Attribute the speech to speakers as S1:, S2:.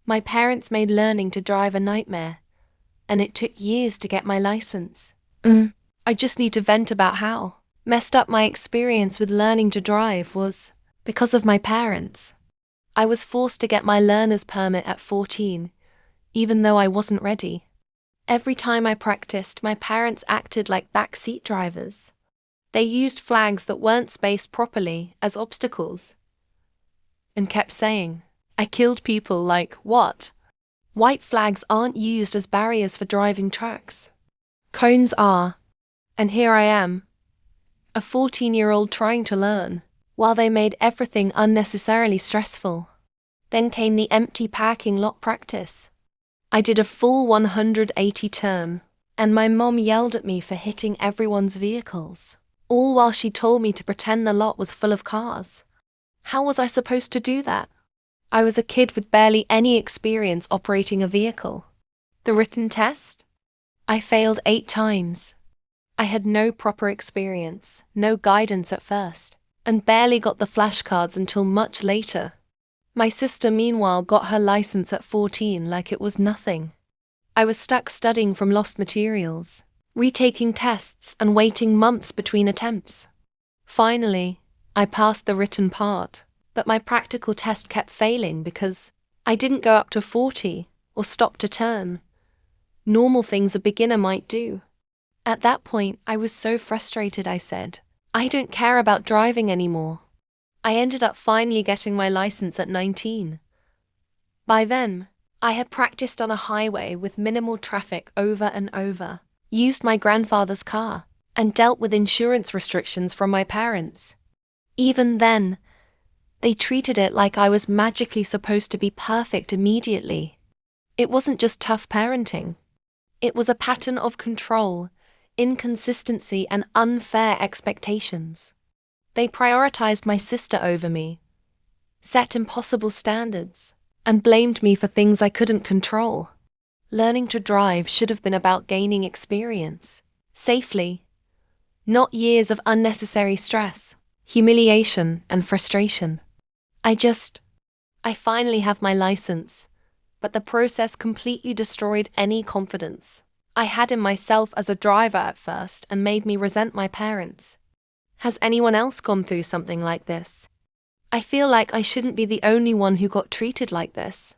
S1: My parents made learning to drive a nightmare, and it took years to get my license. I just need to vent about how messed up my experience with learning to drive was because of my parents. I was forced to get my learner's permit at 14, even though I wasn't ready. Every time I practiced, my parents acted like backseat drivers. They used flags that weren't spaced properly as obstacles and kept saying, "I killed people," like, what? White flags aren't used as barriers for driving tracks. Cones are. And here I am, a 14-year-old trying to learn, while they made everything unnecessarily stressful. Then came the empty parking lot practice. I did a full 180 turn, and my mom yelled at me for hitting everyone's vehicles, all while she told me to pretend the lot was full of cars. How was I supposed to do that? I was a kid with barely any experience operating a vehicle. The written test? I failed 8 times. I had no proper experience, no guidance at first, and barely got the flashcards until much later. My sister, meanwhile, got her license at 14 like it was nothing. I was stuck studying from lost materials, retaking tests and waiting months between attempts. Finally, I passed the written part, but my practical test kept failing because I didn't go up to 40 or stop to turn. Normal things a beginner might do. At that point, I was so frustrated I said, "I don't care about driving anymore." I ended up finally getting my license at 19. By then, I had practiced on a highway with minimal traffic over and over, used my grandfather's car, and dealt with insurance restrictions from my parents. Even then, they treated it like I was magically supposed to be perfect immediately. It wasn't just tough parenting. It was a pattern of control, inconsistency, and unfair expectations. They prioritized my sister over me, set impossible standards, and blamed me for things I couldn't control. Learning to drive should have been about gaining experience, safely, not years of unnecessary stress, humiliation, and frustration. I finally have my license, but the process completely destroyed any confidence I had in myself as a driver at first and made me resent my parents. Has anyone else gone through something like this? I feel like I shouldn't be the only one who got treated like this.